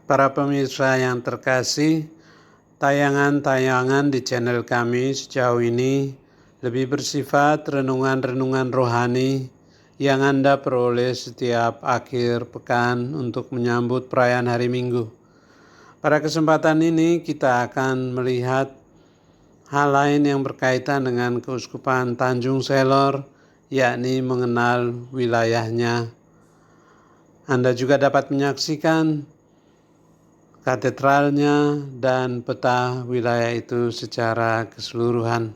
Para pemirsa yang terkasih, tayangan-tayangan di channel kami sejauh ini lebih bersifat renungan-renungan rohani yang Anda peroleh setiap akhir pekan untuk menyambut perayaan hari Minggu. Pada kesempatan ini kita akan melihat hal lain yang berkaitan dengan Keuskupan Tanjung Selor, yakni mengenal wilayahnya. Anda juga dapat menyaksikan katedralnya dan peta wilayah itu secara keseluruhan.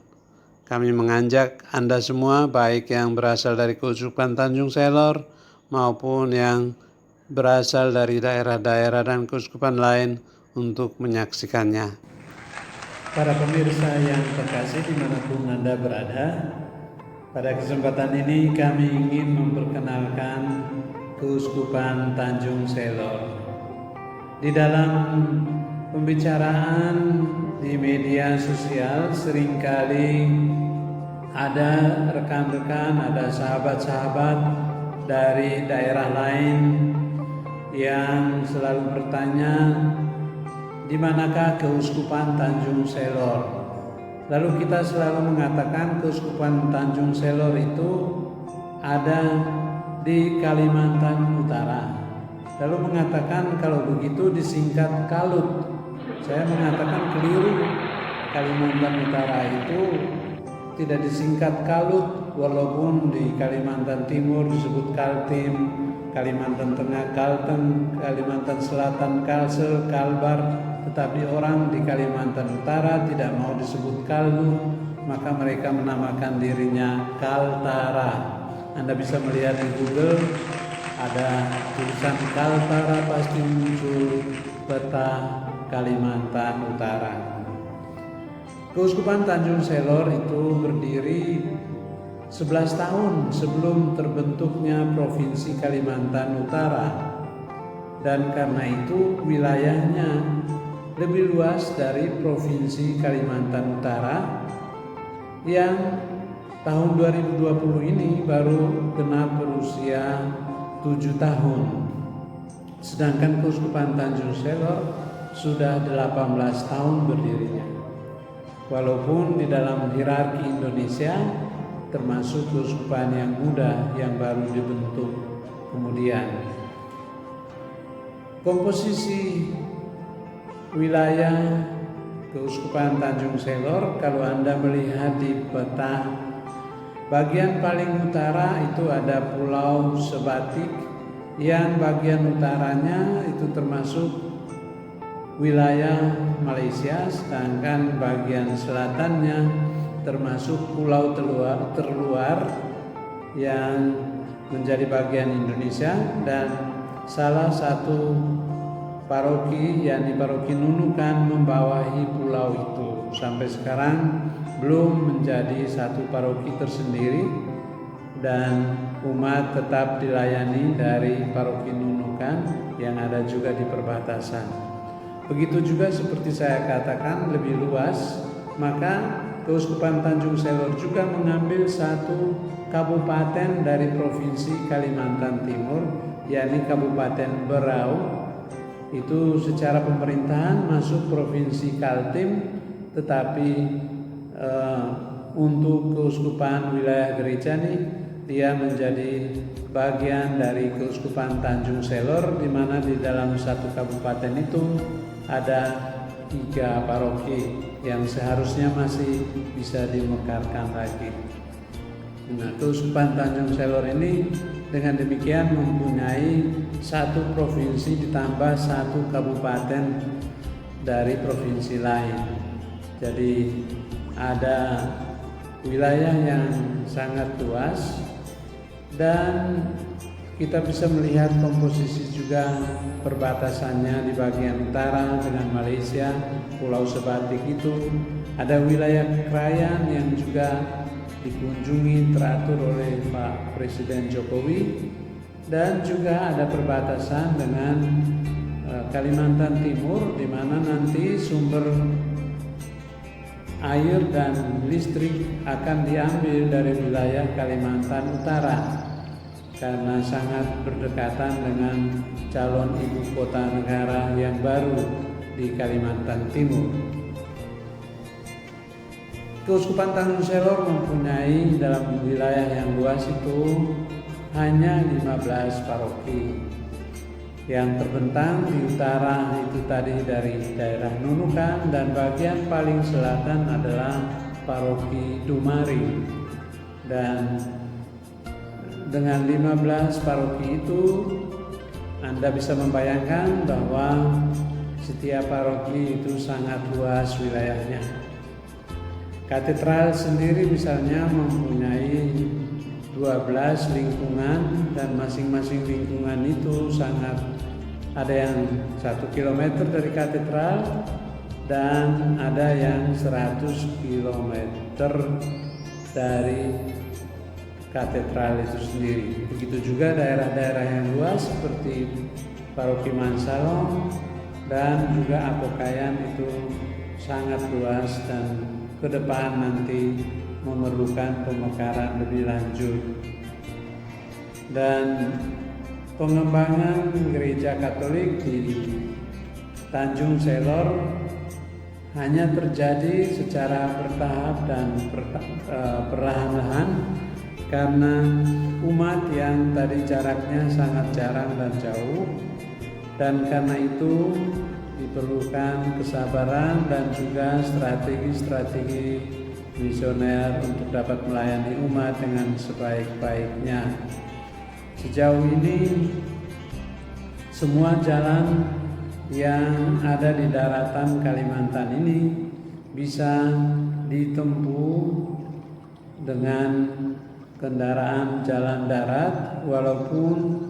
Kami mengajak Anda semua, baik yang berasal dari Keuskupan Tanjung Selor maupun yang berasal dari daerah-daerah dan keuskupan lain untuk menyaksikannya. Para pemirsa yang terkasih dimanapun Anda berada, pada kesempatan ini kami ingin memperkenalkan Keuskupan Tanjung Selor. Di dalam pembicaraan di media sosial seringkali ada rekan-rekan, ada sahabat-sahabat dari daerah lain yang selalu bertanya, di manakah Keuskupan Tanjung Selor? Lalu kita selalu mengatakan Keuskupan Tanjung Selor itu ada di Kalimantan Utara. Lalu mengatakan kalau begitu disingkat Kalut. Saya mengatakan keliru. Kalimantan Utara itu tidak disingkat Kalut, walaupun di Kalimantan Timur disebut Kaltim, Kalimantan Tengah Kalteng, Kalimantan Selatan Kalsel, Kalbar, tetapi orang di Kalimantan Utara tidak mau disebut Kaldu, maka mereka menamakan dirinya Kaltara. Anda bisa melihat di Google, ada tulisan Kaltara, pasti muncul peta Kalimantan Utara. Keuskupan Tanjung Selor itu berdiri 11 tahun sebelum terbentuknya Provinsi Kalimantan Utara, dan karena itu wilayahnya lebih luas dari Provinsi Kalimantan Utara yang tahun 2020 ini baru genap berusia 7 tahun. Sedangkan Keuskupan Tanjung Selor sudah 18 tahun berdirinya. Walaupun di dalam hierarki Indonesia termasuk keuskupan yang muda yang baru dibentuk kemudian. Komposisi wilayah Keuskupan Tanjung Selor, kalau Anda melihat di peta, bagian paling utara itu ada Pulau Sebatik, yang bagian utaranya itu termasuk wilayah Malaysia, sedangkan bagian selatannya termasuk Pulau Terluar yang menjadi bagian Indonesia, dan salah satu paroki, yakni Paroki Nunukan, membawahi pulau itu. Sampai sekarang belum menjadi satu paroki tersendiri, dan umat tetap dilayani dari Paroki Nunukan yang ada juga di perbatasan. Begitu juga seperti saya katakan lebih luas, maka Keuskupan Tanjung Selor juga mengambil satu kabupaten dari Provinsi Kalimantan Timur, yakni Kabupaten Berau. Itu secara pemerintahan masuk Provinsi Kaltim, tetapi untuk keuskupan wilayah gereja dia menjadi bagian dari Keuskupan Tanjung Selor, di mana di dalam satu kabupaten itu ada 3 paroki yang seharusnya masih bisa dimekarkan lagi. Nah, Keuskupan Tanjung Selor ini dengan demikian mempunyai satu provinsi ditambah satu kabupaten dari provinsi lain. Jadi ada wilayah yang sangat luas, dan kita bisa melihat komposisi juga perbatasannya di bagian utara dengan Malaysia. Pulau Sebatik itu ada wilayah krayan yang juga dikunjungi teratur oleh Pak Presiden Jokowi, dan juga ada perbatasan dengan Kalimantan Timur, di mana nanti sumber air dan listrik akan diambil dari wilayah Kalimantan Utara. karena sangat berdekatan dengan calon ibu kota negara yang baru di Kalimantan Timur. Keuskupan Tanjung Selor mempunyai dalam wilayah yang luas itu hanya 15 paroki. Yang terbentang di utara itu tadi dari daerah Nunukan, dan bagian paling selatan adalah paroki Dumari. Dan dengan 15 paroki itu Anda bisa membayangkan bahwa setiap paroki itu sangat luas wilayahnya. Katedral sendiri misalnya mempunyai 12 lingkungan, dan masing-masing lingkungan itu sangat, ada yang 1 kilometer dari katedral dan ada yang 100 kilometer dari katedral itu sendiri. Begitu juga daerah-daerah yang luas seperti Paroki Mansalong dan juga Apokayan itu sangat luas, dan ke depan nanti memerlukan pemekaran lebih lanjut. Dan pengembangan gereja Katolik di Tanjung Selor hanya terjadi secara bertahap dan perlahan-lahan, karena umat yang tadi jaraknya sangat jarang dan jauh, dan karena itu diperlukan kesabaran dan juga strategi-strategi misioner untuk dapat melayani umat dengan sebaik-baiknya. Sejauh ini semua jalan yang ada di daratan Kalimantan ini bisa ditempuh dengan kendaraan jalan darat, walaupun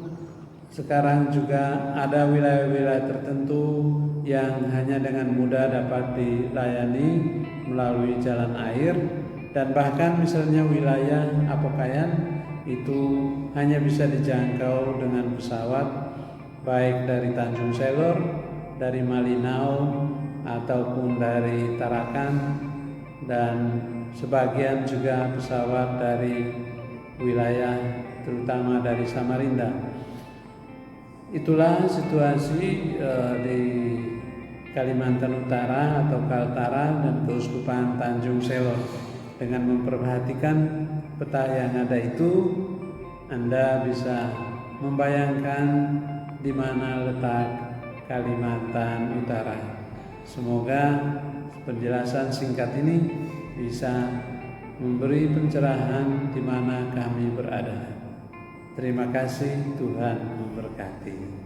sekarang juga ada wilayah-wilayah tertentu yang hanya dengan mudah dapat dilayani melalui jalan air, dan bahkan misalnya wilayah Apokayan itu hanya bisa dijangkau dengan pesawat, baik dari Tanjung Selor, dari Malinau, ataupun dari Tarakan, dan sebagian juga pesawat dari wilayah terutama dari Samarinda. Itulah situasi di Kalimantan Utara atau Kaltara dan Keuskupan Tanjung Selor. Dengan memperhatikan peta yang ada itu, Anda bisa membayangkan di mana letak Kalimantan Utara. Semoga penjelasan singkat ini bisa memberi pencerahan di mana kami berada. Terima kasih, Tuhan memberkati.